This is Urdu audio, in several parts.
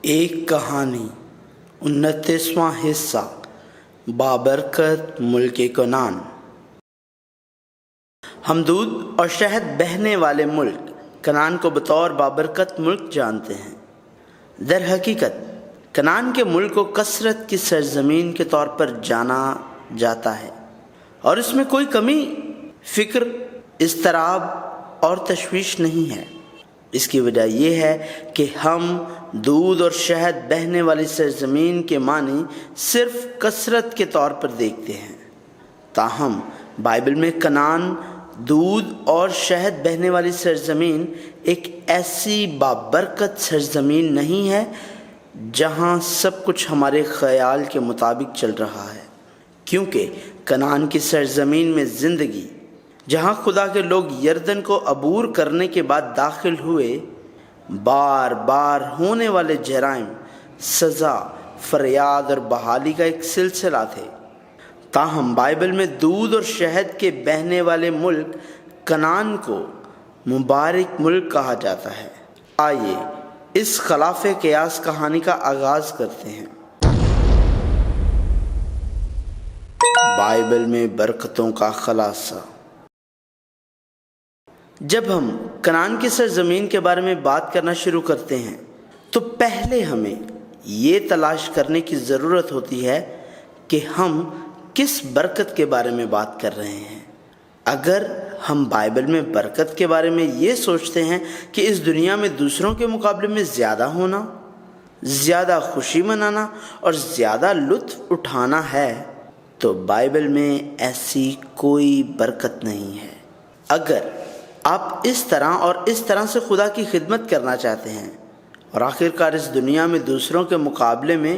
ایک کہانی 29واں حصہ بابرکت ملک کنعان۔ ہم دودھ اور شہد بہنے والے ملک کنعان کو بطور بابرکت ملک جانتے ہیں۔ در حقیقت کنعان کے ملک کو کثرت کی سرزمین کے طور پر جانا جاتا ہے، اور اس میں کوئی کمی، فکر، اضطراب اور تشویش نہیں ہے۔ اس کی وجہ یہ ہے کہ ہم دودھ اور شہد بہنے والی سرزمین کے معنی صرف کثرت کے طور پر دیکھتے ہیں، تاہم بائبل میں کنعان دودھ اور شہد بہنے والی سرزمین ایک ایسی بابرکت سرزمین نہیں ہے جہاں سب کچھ ہمارے خیال کے مطابق چل رہا ہے، کیونکہ کنعان کی سرزمین میں زندگی، جہاں خدا کے لوگ یردن کو عبور کرنے کے بعد داخل ہوئے، بار بار ہونے والے جرائم، سزا، فریاد اور بحالی کا ایک سلسلہ تھے۔ تاہم بائبل میں دودھ اور شہد کے بہنے والے ملک کنعان کو مبارک ملک کہا جاتا ہے۔ آئیے اس خلاف قیاس کہانی کا آغاز کرتے ہیں۔ بائبل میں برکتوں کا خلاصہ۔ جب ہم کنعان کی سرزمین کے بارے میں بات کرنا شروع کرتے ہیں تو پہلے ہمیں یہ تلاش کرنے کی ضرورت ہوتی ہے کہ ہم کس برکت کے بارے میں بات کر رہے ہیں۔ اگر ہم بائبل میں برکت کے بارے میں یہ سوچتے ہیں کہ اس دنیا میں دوسروں کے مقابلے میں زیادہ ہونا، زیادہ خوشی منانا اور زیادہ لطف اٹھانا ہے، تو بائبل میں ایسی کوئی برکت نہیں ہے۔ اگر آپ اس طرح سے خدا کی خدمت کرنا چاہتے ہیں اور آخرکار اس دنیا میں دوسروں کے مقابلے میں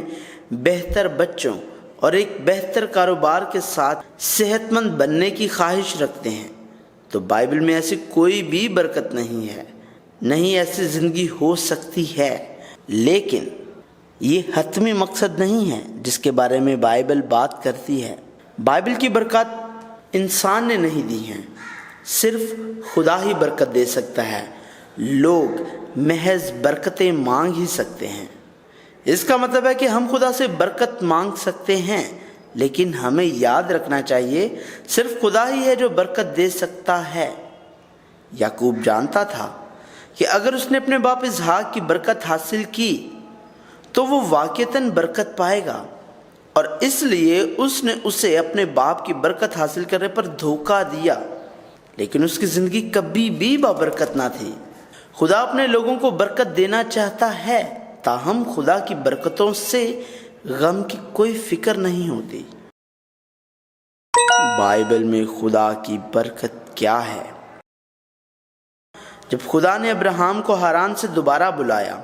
بہتر بچوں اور ایک بہتر کاروبار کے ساتھ صحت مند بننے کی خواہش رکھتے ہیں، تو بائبل میں ایسی کوئی بھی برکت نہیں ہے، نہیں ایسی زندگی ہو سکتی ہے۔ لیکن یہ حتمی مقصد نہیں ہے جس کے بارے میں بائبل بات کرتی ہے۔ بائبل کی برکات انسان نے نہیں دی ہیں، صرف خدا ہی برکت دے سکتا ہے۔ لوگ محض برکتیں مانگ ہی سکتے ہیں۔ اس کا مطلب ہے کہ ہم خدا سے برکت مانگ سکتے ہیں، لیکن ہمیں یاد رکھنا چاہیے صرف خدا ہی ہے جو برکت دے سکتا ہے۔ یعقوب جانتا تھا کہ اگر اس نے اپنے باپ اسحاق کی برکت حاصل کی تو وہ واقعتاً برکت پائے گا، اور اس لیے اس نے اسے اپنے باپ کی برکت حاصل کرنے پر دھوکہ دیا، لیکن اس کی زندگی کبھی بھی بابرکت نہ تھی۔ خدا اپنے لوگوں کو برکت دینا چاہتا ہے، تاہم خدا کی برکتوں سے غم کی کوئی فکر نہیں ہوتی۔ بائبل میں خدا کی برکت کیا ہے؟ جب خدا نے ابراہیم کو حران سے دوبارہ بلایا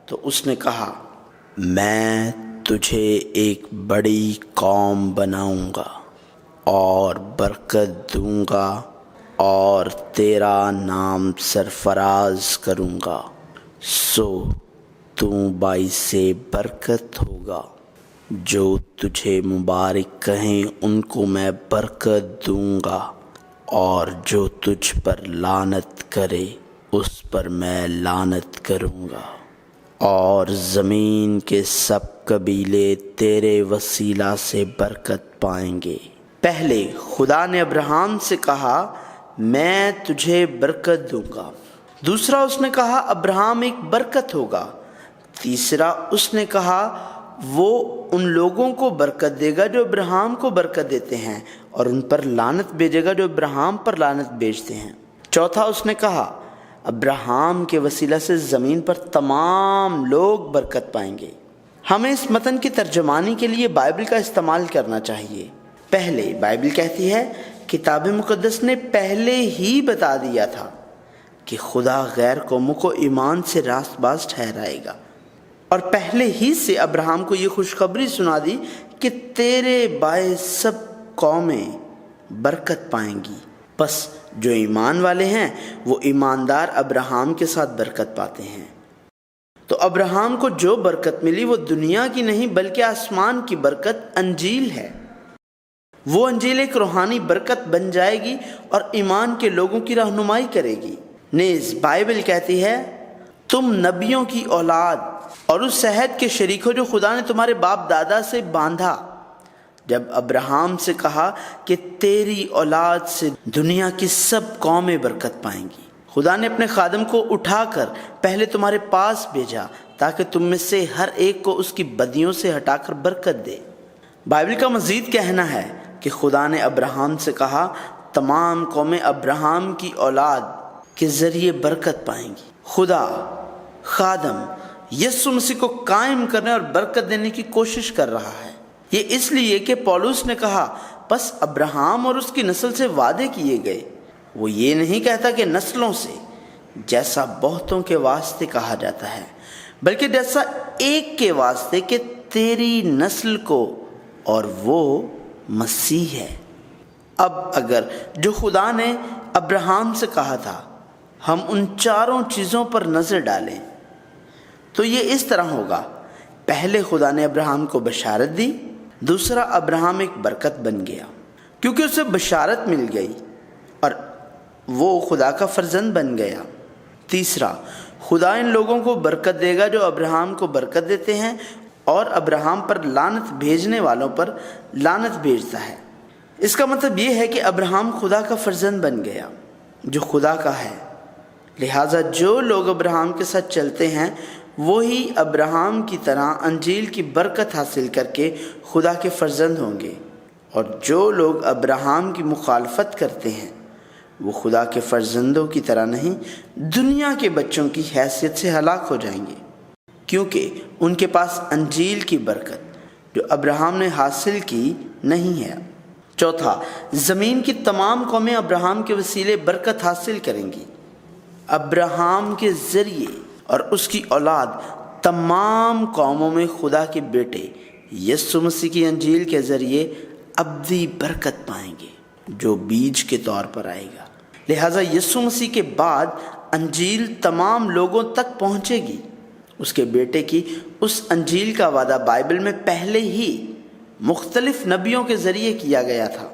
تو اس نے کہا، میں تجھے ایک بڑی قوم بناؤں گا اور برکت دوں گا اور تیرا نام سرفراز کروں گا، سو تو باعث برکت ہوگا۔ جو تجھے مبارک کہیں ان کو میں برکت دوں گا، اور جو تجھ پر لعنت کرے اس پر میں لعنت کروں گا، اور زمین کے سب قبیلے تیرے وسیلہ سے برکت پائیں گے۔ پہلے خدا نے ابراہیم سے کہا، میں تجھے برکت دوں گا۔ دوسرا اس نے کہا ابراہیم ایک برکت ہوگا۔ تیسرا اس نے کہا وہ ان لوگوں کو برکت دے گا جو ابراہیم کو برکت دیتے ہیں، اور ان پر لعنت بھیجے گا جو ابراہیم پر لعنت بھیجتے ہیں۔ چوتھا اس نے کہا ابراہیم کے وسیلہ سے زمین پر تمام لوگ برکت پائیں گے۔ ہمیں اس متن کی ترجمانی کے لیے بائبل کا استعمال کرنا چاہیے۔ پہلے بائبل کہتی ہے کتاب مقدس نے پہلے ہی بتا دیا تھا کہ خدا غیر قوموں کو ایمان سے راست باز ٹھہرائے گا، اور پہلے ہی سے ابراہیم کو یہ خوشخبری سنا دی کہ تیرے باعث سب قومیں برکت پائیں گی۔ بس جو ایمان والے ہیں وہ ایماندار ابراہیم کے ساتھ برکت پاتے ہیں۔ تو ابراہیم کو جو برکت ملی وہ دنیا کی نہیں بلکہ آسمان کی برکت انجیل ہے۔ وہ انجیل ایک روحانی برکت بن جائے گی اور ایمان کے لوگوں کی رہنمائی کرے گی۔ نیز بائبل کہتی ہے، تم نبیوں کی اولاد اور اس عہد کے شریک ہو جو خدا نے تمہارے باپ دادا سے باندھا جب ابراہیم سے کہا کہ تیری اولاد سے دنیا کی سب قومیں برکت پائیں گی۔ خدا نے اپنے خادم کو اٹھا کر پہلے تمہارے پاس بھیجا تاکہ تم میں سے ہر ایک کو اس کی بدیوں سے ہٹا کر برکت دے۔ بائبل کا مزید کہنا ہے کہ خدا نے ابراہیم سے کہا تمام قومیں ابراہیم کی اولاد کے ذریعے برکت پائیں گی۔ خدا خادم یسوع مسیح کو قائم کرنے اور برکت دینے کی کوشش کر رہا ہے۔ یہ اس لیے کہ پولس نے کہا پس ابراہیم اور اس کی نسل سے وعدے کیے گئے۔ وہ یہ نہیں کہتا کہ نسلوں سے جیسا بہتوں کے واسطے کہا جاتا ہے، بلکہ جیسا ایک کے واسطے کہ تیری نسل کو، اور وہ مسیح ہے۔ اب اگر جو خدا نے ابراہیم سے کہا تھا ہم ان چاروں چیزوں پر نظر ڈالیں تو یہ اس طرح ہوگا۔ پہلے خدا نے ابراہیم کو بشارت دی، دوسرا ابراہیم ایک برکت بن گیا کیونکہ اسے بشارت مل گئی اور وہ خدا کا فرزند بن گیا۔ تیسرا، خدا ان لوگوں کو برکت دے گا جو ابراہیم کو برکت دیتے ہیں اور ابراہیم پر لعنت بھیجنے والوں پر لعنت بھیجتا ہے۔ اس کا مطلب یہ ہے کہ ابراہیم خدا کا فرزند بن گیا جو خدا کا ہے، لہٰذا جو لوگ ابراہیم کے ساتھ چلتے ہیں وہی ابراہیم کی طرح انجیل کی برکت حاصل کر کے خدا کے فرزند ہوں گے، اور جو لوگ ابراہیم کی مخالفت کرتے ہیں وہ خدا کے فرزندوں کی طرح نہیں، دنیا کے بچوں کی حیثیت سے ہلاک ہو جائیں گے، کیونکہ ان کے پاس انجیل کی برکت جو ابراہیم نے حاصل کی نہیں ہے۔ چوتھا، زمین کی تمام قومیں ابراہیم کے وسیلے برکت حاصل کریں گی۔ ابراہیم کے ذریعے اور اس کی اولاد تمام قوموں میں خدا کے بیٹے یسوع مسیح کی انجیل کے ذریعے ابدی برکت پائیں گے جو بیج کے طور پر آئے گا۔ لہٰذا یسوع مسیح کے بعد انجیل تمام لوگوں تک پہنچے گی۔ اس کے بیٹے کی اس انجیل کا وعدہ بائبل میں پہلے ہی مختلف نبیوں کے ذریعے کیا گیا تھا۔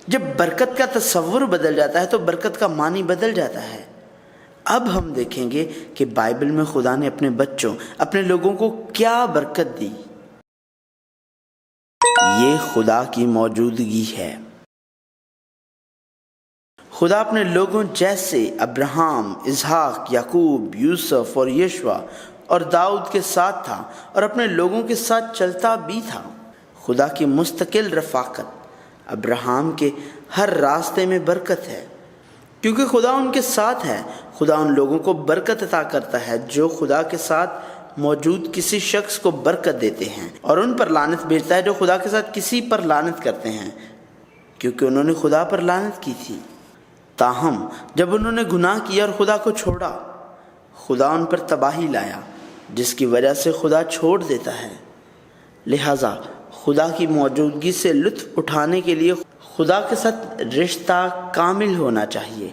جب برکت کا تصور بدل جاتا ہے تو برکت کا معنی بدل جاتا ہے۔ اب ہم دیکھیں گے کہ بائبل میں خدا نے اپنے بچوں، اپنے لوگوں کو کیا برکت دی۔ یہ خدا کی موجودگی ہے۔ خدا اپنے لوگوں جیسے ابراہیم، اسحاق، یعقوب، یوسف اور یشوع اور داؤد کے ساتھ تھا اور اپنے لوگوں کے ساتھ چلتا بھی تھا۔ خدا کی مستقل رفاقت ابراہیم کے ہر راستے میں برکت ہے، کیونکہ خدا ان کے ساتھ ہے۔ خدا ان لوگوں کو برکت عطا کرتا ہے جو خدا کے ساتھ موجود کسی شخص کو برکت دیتے ہیں، اور ان پر لعنت بھیجتا ہے جو خدا کے ساتھ کسی پر لعنت کرتے ہیں، کیونکہ انہوں نے خدا پر لعنت کی تھی۔ تاہم جب انہوں نے گناہ کیا اور خدا کو چھوڑا، خدا ان پر تباہی لایا، جس کی وجہ سے خدا چھوڑ دیتا ہے۔ لہٰذا خدا کی موجودگی سے لطف اٹھانے کے لیے خدا کے ساتھ رشتہ کامل ہونا چاہیے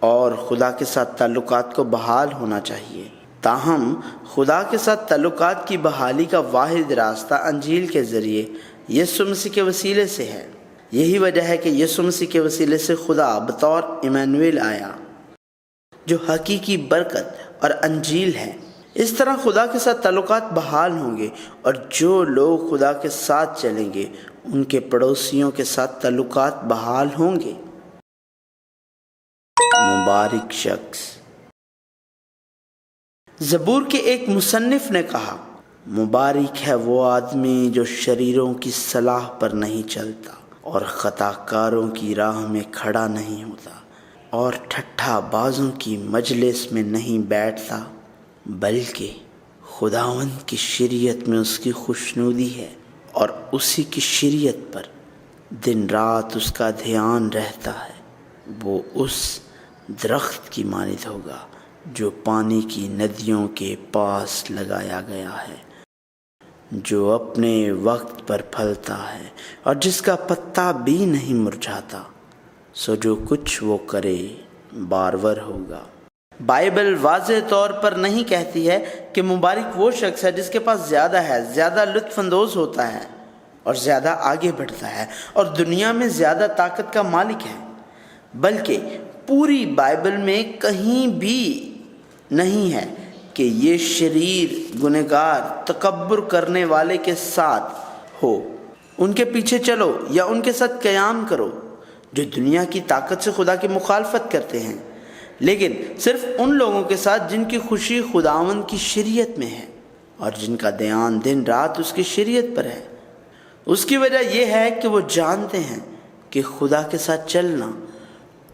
اور خدا کے ساتھ تعلقات کو بحال ہونا چاہیے۔ تاہم خدا کے ساتھ تعلقات کی بحالی کا واحد راستہ انجیل کے ذریعے یسوع مسیح کے وسیلے سے ہے۔ یہی وجہ ہے کہ یسوع مسیح کے وسیلے سے خدا بطور ایمانویل آیا، جو حقیقی برکت اور انجیل ہے۔ اس طرح خدا کے ساتھ تعلقات بحال ہوں گے، اور جو لوگ خدا کے ساتھ چلیں گے ان کے پڑوسیوں کے ساتھ تعلقات بحال ہوں گے۔ مبارک شخص۔ زبور کے ایک مصنف نے کہا، مبارک ہے وہ آدمی جو شریروں کی صلاح پر نہیں چلتا اور خطا کاروں کی راہ میں کھڑا نہیں ہوتا اور ٹھٹھا بازوں کی مجلس میں نہیں بیٹھتا، بلکہ خداوند کی شریعت میں اس کی خوشنودی ہے اور اسی کی شریعت پر دن رات اس کا دھیان رہتا ہے۔ وہ اس درخت کی مانند ہوگا جو پانی کی ندیوں کے پاس لگایا گیا ہے، جو اپنے وقت پر پھلتا ہے اور جس کا پتا بھی نہیں مرجھاتا، سو جو کچھ وہ کرے بارور ہوگا۔ بائبل واضح طور پر نہیں کہتی ہے کہ مبارک وہ شخص ہے جس کے پاس زیادہ ہے، زیادہ لطف اندوز ہوتا ہے اور زیادہ آگے بڑھتا ہے اور دنیا میں زیادہ طاقت کا مالک ہے، بلکہ پوری بائبل میں کہیں بھی نہیں ہے کہ یہ شریر گنہگار تکبر کرنے والے کے ساتھ ہو، ان کے پیچھے چلو یا ان کے ساتھ قیام کرو جو دنیا کی طاقت سے خدا کی مخالفت کرتے ہیں، لیکن صرف ان لوگوں کے ساتھ جن کی خوشی خداوند کی شریعت میں ہے اور جن کا دھیان دن رات اس کی شریعت پر ہے۔ اس کی وجہ یہ ہے کہ وہ جانتے ہیں کہ خدا کے ساتھ چلنا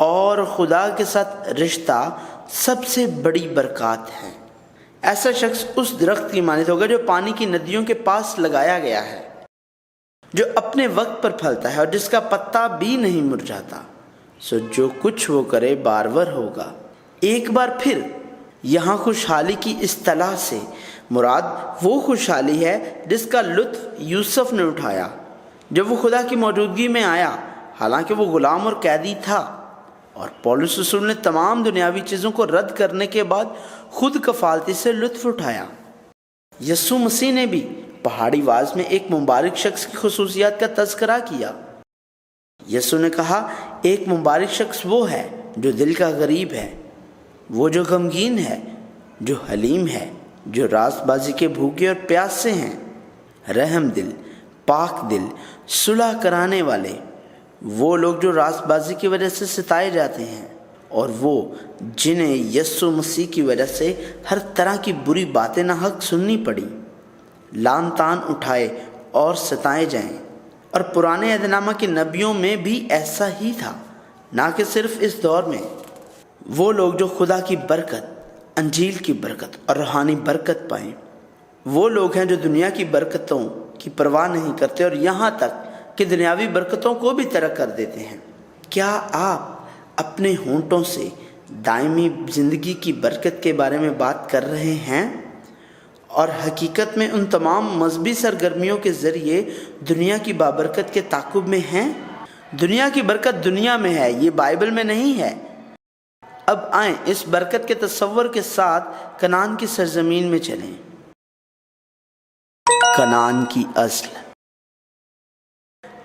اور خدا کے ساتھ رشتہ سب سے بڑی برکات ہے۔ ایسا شخص اس درخت کی مانند ہوگا جو پانی کی ندیوں کے پاس لگایا گیا ہے، جو اپنے وقت پر پھلتا ہے اور جس کا پتا بھی نہیں مرجھاتا، سو جو کچھ وہ کرے بارور ہوگا۔ ایک بار پھر یہاں خوشحالی کی اصطلاح سے مراد وہ خوشحالی ہے جس کا لطف یوسف نے اٹھایا جب وہ خدا کی موجودگی میں آیا، حالانکہ وہ غلام اور قیدی تھا، اور پولس رسول نے تمام دنیاوی چیزوں کو رد کرنے کے بعد خود کفالتی سے لطف اٹھایا۔ یسوع مسیح نے بھی پہاڑی واز میں ایک مبارک شخص کی خصوصیات کا تذکرہ کیا۔ یسوع نے کہا، ایک مبارک شخص وہ ہے جو دل کا غریب ہے، وہ جو غمگین ہے، جو حلیم ہے، جو راست بازی کے بھوکے اور پیاسے ہیں، رحم دل، پاک دل، صلح کرانے والے، وہ لوگ جو راست بازی کی وجہ سے ستائے جاتے ہیں، اور وہ جنہیں یسوع مسیح کی وجہ سے ہر طرح کی بری باتیں نہ حق سننی پڑی، لان تان اٹھائے اور ستائے جائیں۔ اور پرانے عہد نامہ کے نبیوں میں بھی ایسا ہی تھا، نہ کہ صرف اس دور میں۔ وہ لوگ جو خدا کی برکت، انجیل کی برکت اور روحانی برکت پائیں، وہ لوگ ہیں جو دنیا کی برکتوں کی پرواہ نہیں کرتے اور یہاں تک کہ دنیاوی برکتوں کو بھی ترک کر دیتے ہیں۔ کیا آپ اپنے ہونٹوں سے دائمی زندگی کی برکت کے بارے میں بات کر رہے ہیں اور حقیقت میں ان تمام مذہبی سرگرمیوں کے ذریعے دنیا کی بابرکت کے تعاقب میں ہیں؟ دنیا کی برکت دنیا میں ہے، یہ بائبل میں نہیں ہے۔ اب آئیں اس برکت کے تصور کے ساتھ کنعان کی سرزمین میں چلیں۔ کنعان کی اصل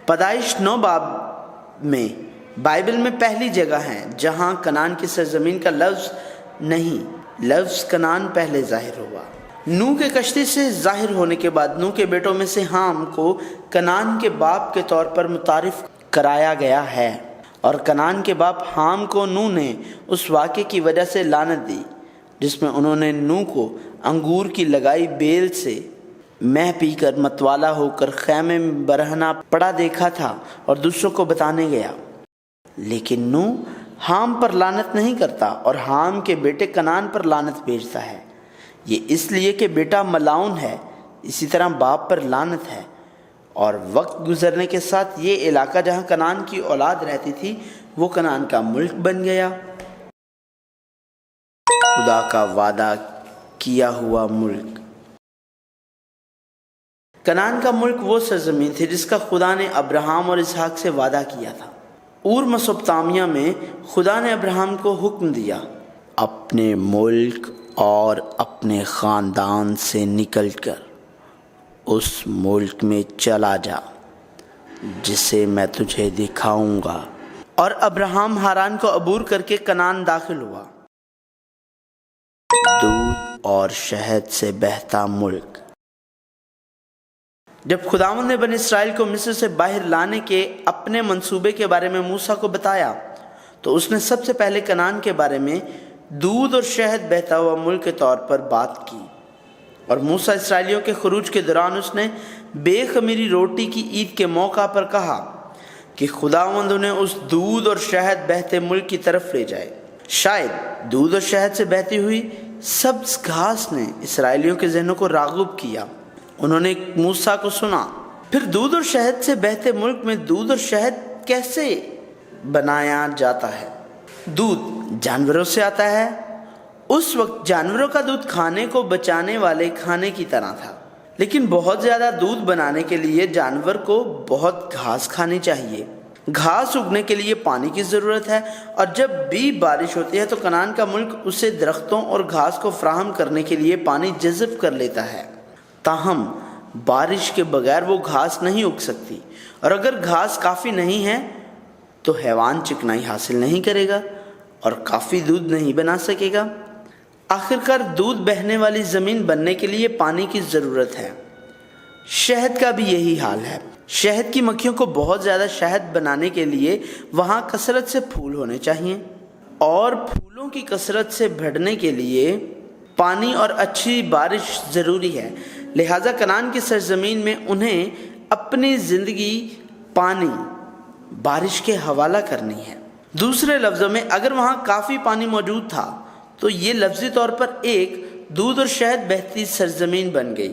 پیدائش 9 باب میں بائبل میں پہلی جگہ ہے جہاں کنعان کی سرزمین کا لفظ نہیں، لفظ کنعان پہلے ظاہر ہوا۔ نوح کے کشتی سے ظاہر ہونے کے بعد نوح کے بیٹوں میں سے حام کو کنعان کے باپ کے طور پر متعارف کرایا گیا ہے، اور کنعان کے باپ حام کو نوح نے اس واقعے کی وجہ سے لعنت دی جس میں انہوں نے نوح کو انگور کی لگائی بیل سے مہ پی کر متوالا ہو کر خیمے میں برہنہ پڑا دیکھا تھا اور دوسروں کو بتانے گیا۔ لیکن نوح حام پر لعنت نہیں کرتا اور حام کے بیٹے کنعان پر لعنت بھیجتا ہے، یہ اس لیے کہ بیٹا ملاؤن ہے، اسی طرح باپ پر لعنت ہے۔ اور وقت گزرنے کے ساتھ یہ علاقہ جہاں کنعان کی اولاد رہتی تھی وہ کنعان کا ملک بن گیا۔ خدا کا وعدہ کیا ہوا ملک۔ کنعان کا ملک وہ سرزمین تھی جس کا خدا نے ابراہیم اور اسحاق سے وعدہ کیا تھا۔ اور مسوپتامیہ میں خدا نے ابراہیم کو حکم دیا، اپنے ملک اور اپنے خاندان سے نکل کر اس ملک میں چلا جا جسے میں تجھے دکھاؤں گا۔ اور ابراہیم ہاران کو عبور کر کے کنعان داخل ہوا، دودھ اور شہد سے بہتا ملک۔ جب خداوند نے بنی اسرائیل کو مصر سے باہر لانے کے اپنے منصوبے کے بارے میں موسیٰ کو بتایا تو اس نے سب سے پہلے کنعان کے بارے میں دودھ اور شہد بہتا ہوا ملک کے طور پر بات کی۔ اور موسیٰ اسرائیلیوں کے خروج کے دوران اس نے بے خمیری روٹی کی عید کے موقع پر کہا کہ خداوند انہیں اس دودھ اور شہد بہتے ملک کی طرف لے جائے۔ شاید دودھ اور شہد سے بہتی ہوئی سبز گھاس نے اسرائیلیوں کے ذہنوں کو راغب کیا۔ انہوں نے موسیٰ کو سنا، پھر دودھ اور شہد سے بہتے ملک میں دودھ اور شہد کیسے بنایا جاتا ہے؟ دودھ جانوروں سے آتا ہے۔ اس وقت جانوروں کا دودھ کھانے کو بچانے والے کھانے کی طرح تھا، لیکن بہت زیادہ دودھ بنانے کے لیے جانور کو بہت گھاس کھانی چاہیے۔ گھاس اگنے کے لیے پانی کی ضرورت ہے، اور جب بھی بارش ہوتی ہے تو کنعان کا ملک اسے درختوں اور گھاس کو فراہم کرنے کے لیے پانی جذب کر لیتا ہے۔ تاہم بارش کے بغیر وہ گھاس نہیں اگ سکتی، اور اگر گھاس کافی نہیں ہے تو حیوان چکنائی حاصل نہیں کرے گا اور کافی دودھ نہیں بنا سکے گا۔ آخر کار دودھ بہنے والی زمین بننے کے لیے پانی کی ضرورت ہے۔ شہد کا بھی یہی حال ہے۔ شہد کی مکھیوں کو بہت زیادہ شہد بنانے کے لیے وہاں کثرت سے پھول ہونے چاہیے، اور پھولوں کی کثرت سے بڑھنے کے لیے پانی اور اچھی بارش ضروری ہے۔ لہٰذا کنعان کی سرزمین میں انہیں اپنی زندگی پانی، بارش کے حوالہ کرنی ہے۔ دوسرے لفظوں میں اگر وہاں کافی پانی موجود تھا تو یہ لفظی طور پر ایک دودھ اور شہد بہتی سرزمین بن گئی،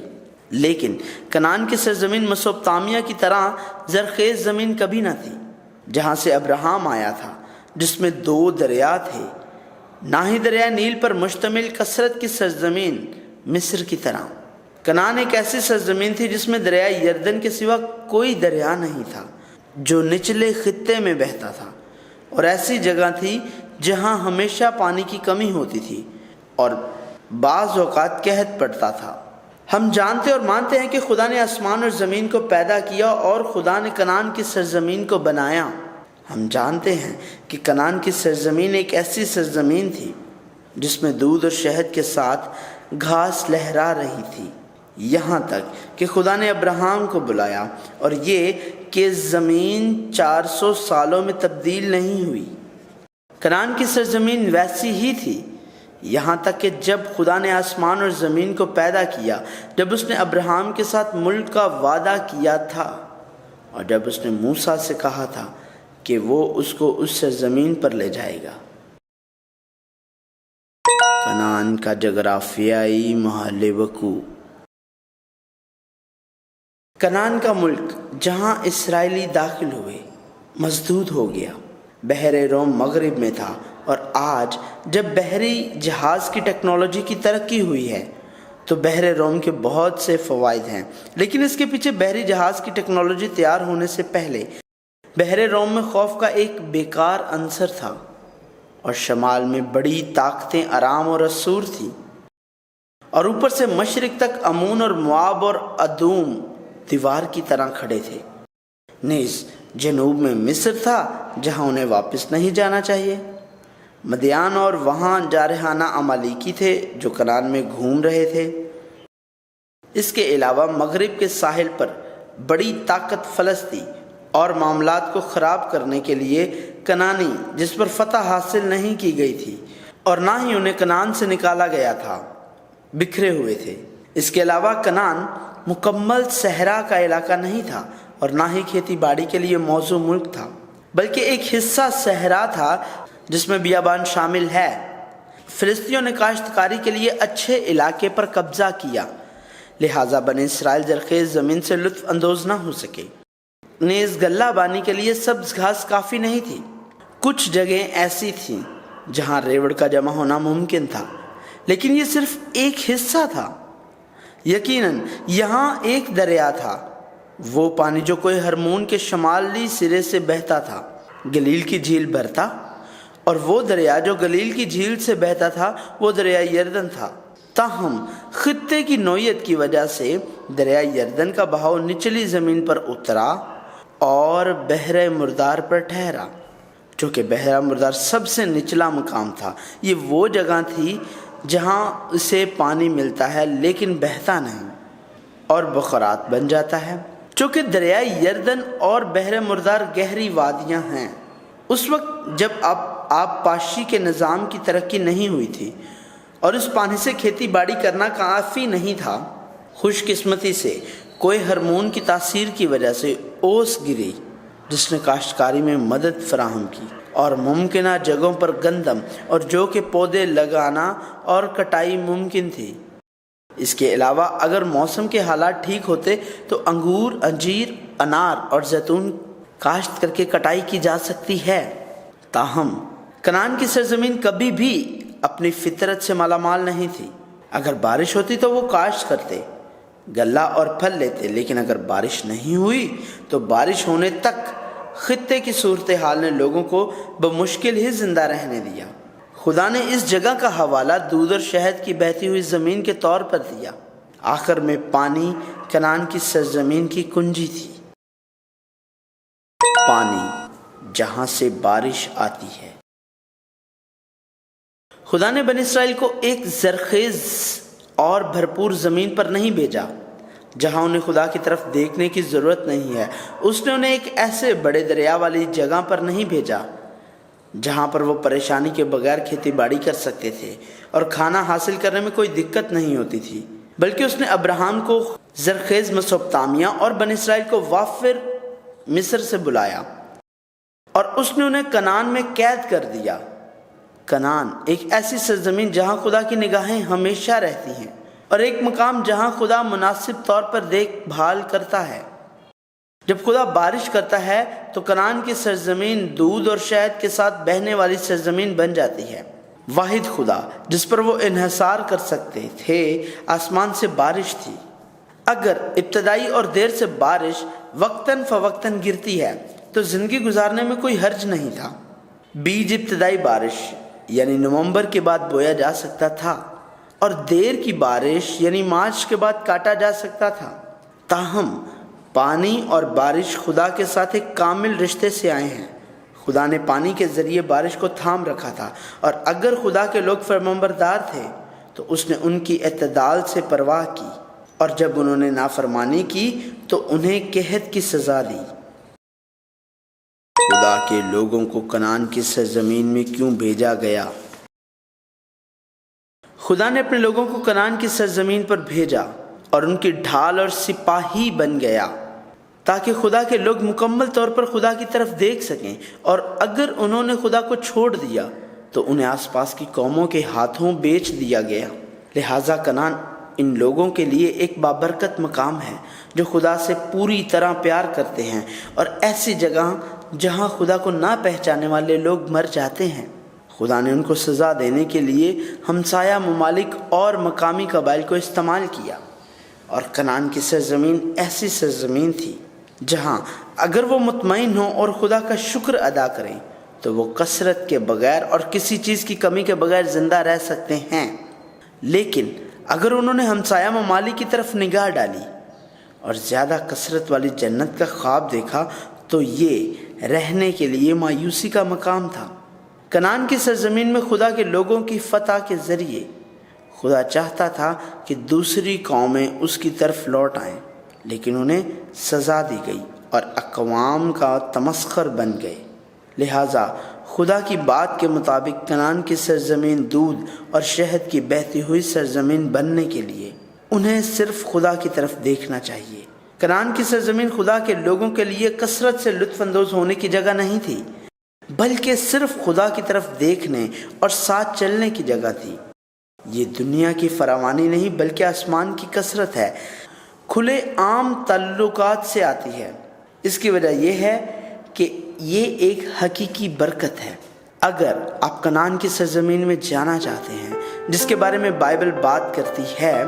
لیکن کنعان کی سرزمین میسوپوٹامیہ کی طرح زرخیز زمین کبھی نہ تھی، جہاں سے ابراہیم آیا تھا، جس میں 2 دریا تھے، نہ ہی دریائے نیل پر مشتمل کثرت کی سرزمین مصر کی طرح۔ کنعان ایک ایسی سرزمین تھی جس میں دریائے یردن کے سوا کوئی دریا نہیں تھا جو نچلے خطے میں بہتا تھا، اور ایسی جگہ تھی جہاں ہمیشہ پانی کی کمی ہوتی تھی اور بعض اوقات قحط پڑتا تھا۔ ہم جانتے اور مانتے ہیں کہ خدا نے آسمان اور زمین کو پیدا کیا اور خدا نے کنعان کی سرزمین کو بنایا۔ ہم جانتے ہیں کہ کنعان کی سرزمین ایک ایسی سرزمین تھی جس میں دودھ اور شہد کے ساتھ گھاس لہرا رہی تھی، یہاں تک کہ خدا نے ابراہیم کو بلایا، اور یہ کہ زمین 400 سالوں میں تبدیل نہیں ہوئی۔ کنعان کی سرزمین ویسی ہی تھی یہاں تک کہ جب خدا نے آسمان اور زمین کو پیدا کیا، جب اس نے ابراہیم کے ساتھ ملک کا وعدہ کیا تھا، اور جب اس نے موسیٰ سے کہا تھا کہ وہ اس کو اس سرزمین پر لے جائے گا۔ کنعان کا جغرافیائی محل وقوع۔ کنعان کا ملک جہاں اسرائیلی داخل ہوئے مسدود ہو گیا۔ بحر روم مغرب میں تھا، اور آج جب بحری جہاز کی ٹیکنالوجی کی ترقی ہوئی ہے تو بحر روم کے بہت سے فوائد ہیں، لیکن اس کے پیچھے بحری جہاز کی ٹیکنالوجی تیار ہونے سے پہلے بحر روم میں خوف کا ایک بیکار عنصر تھا، اور شمال میں بڑی طاقتیں ارام اور اسور تھیں، اور اوپر سے مشرق تک امون اور مواب اور ادوم دیوار کی طرح کھڑے تھے۔ نیز جنوب میں مصر تھا جہاں انہیں واپس نہیں جانا چاہیے، مدیان اور وہاں جارحانہ عمالیکی تھے جو کنعان میں گھوم رہے تھے۔ اس کے علاوہ مغرب کے ساحل پر بڑی طاقت فلسطی اور معاملات کو خراب کرنے کے لیے کنعانی، جس پر فتح حاصل نہیں کی گئی تھی اور نہ ہی انہیں کنعان سے نکالا گیا تھا، بکھرے ہوئے تھے۔ اس کے علاوہ کنعان مکمل صحرا کا علاقہ نہیں تھا اور نہ ہی کھیتی باڑی کے لیے موزوں ملک تھا، بلکہ ایک حصہ صحرا تھا جس میں بیابان شامل ہے۔ فلسطینیوں نے کاشتکاری کے لیے اچھے علاقے پر قبضہ کیا، لہٰذا بنی اسرائیل زرخیز زمین سے لطف اندوز نہ ہو سکے۔ نیز غلہ بانی کے لیے سبز گھاس کافی نہیں تھی۔ کچھ جگہیں ایسی تھیں جہاں ریوڑ کا جمع ہونا ممکن تھا، لیکن یہ صرف ایک حصہ تھا۔ یقیناً یہاں ایک دریا تھا، وہ پانی جو کوئی ہرمون کے شمالی سرے سے بہتا تھا، گلیل کی جھیل بھرتا، اور وہ دریا جو گلیل کی جھیل سے بہتا تھا وہ دریائے یردن تھا۔ تاہم خطے کی نوعیت کی وجہ سے دریائے یردن کا بہاؤ نچلی زمین پر اترا اور بحر مردار پر ٹھہرا، چونکہ بحر مردار سب سے نچلا مقام تھا۔ یہ وہ جگہ تھی جہاں اسے پانی ملتا ہے لیکن بہتا نہیں اور بخارات بن جاتا ہے، چونکہ دریائے یردن اور بحر مردار گہری وادیاں ہیں۔ اس وقت جب آب پاشی کے نظام کی ترقی نہیں ہوئی تھی اور اس پانی سے کھیتی باڑی کرنا کافی نہیں تھا، خوش قسمتی سے کوئی ہرمون کی تاثیر کی وجہ سے اوس گری جس نے کاشتکاری میں مدد فراہم کی اور ممکنہ جگہوں پر گندم اور جو کے پودے لگانا اور کٹائی ممکن تھی۔ اس کے علاوہ اگر موسم کے حالات ٹھیک ہوتے تو انگور، انجیر، انار اور زیتون کاشت کر کے کٹائی کی جا سکتی ہے۔ تاہم کنعان کی سرزمین کبھی بھی اپنی فطرت سے مالا مال نہیں تھی۔ اگر بارش ہوتی تو وہ کاشت کرتے، غلہ اور پھل لیتے، لیکن اگر بارش نہیں ہوئی تو بارش ہونے تک خطے کی صورتحال نے لوگوں کو بمشکل ہی زندہ رہنے دیا۔ خدا نے اس جگہ کا حوالہ دودھ اور شہد کی بہتی ہوئی زمین کے طور پر دیا۔ آخر میں پانی کنعان کی سرزمین کی کنجی تھی، پانی جہاں سے بارش آتی ہے۔ خدا نے بنی اسرائیل کو ایک زرخیز اور بھرپور زمین پر نہیں بھیجا جہاں انہیں خدا کی طرف دیکھنے کی ضرورت نہیں ہے۔ اس نے انہیں ایک ایسے بڑے دریا والی جگہ پر نہیں بھیجا جہاں پر وہ پریشانی کے بغیر کھیتی باڑی کر سکتے تھے اور کھانا حاصل کرنے میں کوئی دقت نہیں ہوتی تھی، بلکہ اس نے ابراہیم کو زرخیز میسوپوٹامیہ اور بنی اسرائیل کو وافر مصر سے بلایا اور اس نے انہیں کنعان میں قید کر دیا۔ کنعان ایک ایسی سرزمین جہاں خدا کی نگاہیں ہمیشہ رہتی ہیں اور ایک مقام جہاں خدا مناسب طور پر دیکھ بھال کرتا ہے۔ جب خدا بارش کرتا ہے تو کنعان کی سرزمین دودھ اور شہد کے ساتھ بہنے والی سرزمین بن جاتی ہے۔ واحد خدا جس پر وہ انحصار کر سکتے تھے آسمان سے بارش تھی۔ اگر ابتدائی اور دیر سے بارش وقتاً فوقتاً گرتی ہے تو زندگی گزارنے میں کوئی حرج نہیں تھا۔ بیج ابتدائی بارش یعنی نومبر کے بعد بویا جا سکتا تھا اور دیر کی بارش یعنی مارچ کے بعد کاٹا جا سکتا تھا۔ تاہم پانی اور بارش خدا کے ساتھ ایک کامل رشتے سے آئے ہیں۔ خدا نے پانی کے ذریعے بارش کو تھام رکھا تھا، اور اگر خدا کے لوگ فرمانبردار تھے تو اس نے ان کی اعتدال سے پرواہ کی، اور جب انہوں نے نافرمانی کی تو انہیں قحط کی سزا دی۔ خدا کے لوگوں کو کنعان کی سرزمین میں کیوں بھیجا گیا؟ خدا نے اپنے لوگوں کو کنعان کی سرزمین پر بھیجا اور ان کی ڈھال اور سپاہی بن گیا تاکہ خدا کے لوگ مکمل طور پر خدا کی طرف دیکھ سکیں، اور اگر انہوں نے خدا کو چھوڑ دیا تو انہیں آس پاس کی قوموں کے ہاتھوں بیچ دیا گیا۔ لہٰذا کنعان ان لوگوں کے لیے ایک بابرکت مقام ہے جو خدا سے پوری طرح پیار کرتے ہیں، اور ایسی جگہ جہاں خدا کو نہ پہچانے والے لوگ مر جاتے ہیں۔ خدا نے ان کو سزا دینے کے لیے ہمسایہ ممالک اور مقامی قبائل کو استعمال کیا، اور کنعان کی سرزمین ایسی سرزمین تھی جہاں اگر وہ مطمئن ہوں اور خدا کا شکر ادا کریں تو وہ کثرت کے بغیر اور کسی چیز کی کمی کے بغیر زندہ رہ سکتے ہیں۔ لیکن اگر انہوں نے ہمسایہ ممالک کی طرف نگاہ ڈالی اور زیادہ کثرت والی جنت کا خواب دیکھا تو یہ رہنے کے لیے مایوسی کا مقام تھا۔ کنعان کی سرزمین میں خدا کے لوگوں کی فتح کے ذریعے خدا چاہتا تھا کہ دوسری قومیں اس کی طرف لوٹ آئیں، لیکن انہیں سزا دی گئی اور اقوام کا تمسخر بن گئے۔ لہٰذا خدا کی بات کے مطابق کنعان کی سرزمین دودھ اور شہد کی بہتی ہوئی سرزمین بننے کے لیے انہیں صرف خدا کی طرف دیکھنا چاہیے۔ کنعان کی سرزمین خدا کے لوگوں کے لیے کثرت سے لطف اندوز ہونے کی جگہ نہیں تھی، بلکہ صرف خدا کی طرف دیکھنے اور ساتھ چلنے کی جگہ تھی۔ یہ دنیا کی فراوانی نہیں بلکہ آسمان کی کثرت ہے، کھلے عام تعلقات سے آتی ہے۔ اس کی وجہ یہ ہے کہ یہ ایک حقیقی برکت ہے۔ اگر آپ کنعان کی سرزمین میں جانا چاہتے ہیں جس کے بارے میں بائبل بات کرتی ہے،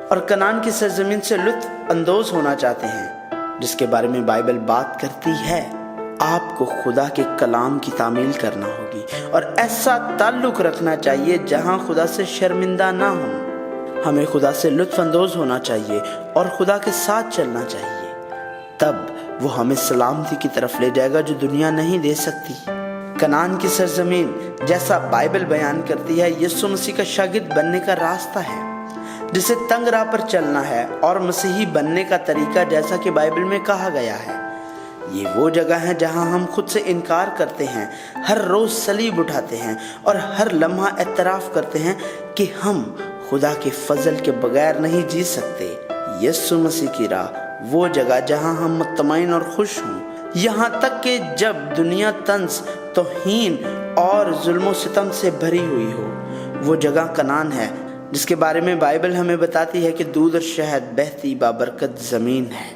اور کنعان کی سرزمین سے لطف اندوز ہونا چاہتے ہیں جس کے بارے میں بائبل بات کرتی ہے، آپ کو خدا کے کلام کی تعمیل کرنا ہوگی اور ایسا تعلق رکھنا چاہیے جہاں خدا سے شرمندہ نہ ہوں۔ ہمیں خدا سے لطف اندوز ہونا چاہیے اور خدا کے ساتھ چلنا چاہیے، تب وہ ہمیں سلامتی کی طرف لے جائے گا جو دنیا نہیں دے سکتی۔ کنعان کی سرزمین جیسا بائبل بیان کرتی ہے یسوع مسیح کا شاگرد بننے کا راستہ ہے جسے تنگ راہ پر چلنا ہے، اور مسیحی بننے کا طریقہ جیسا کہ بائبل میں کہا گیا ہے۔ یہ وہ جگہ ہے جہاں ہم خود سے انکار کرتے ہیں، ہر روز صلیب اٹھاتے ہیں اور ہر لمحہ اعتراف کرتے ہیں کہ ہم خدا کے فضل کے بغیر نہیں جی سکتے۔ یسوع مسیح کی راہ وہ جگہ جہاں ہم مطمئن اور خوش ہوں، یہاں تک کہ جب دنیا طنز، توہین اور ظلم و ستم سے بھری ہوئی ہو۔ وہ جگہ کنعان ہے جس کے بارے میں بائبل ہمیں بتاتی ہے کہ دودھ اور شہد بہتی بابرکت زمین ہے۔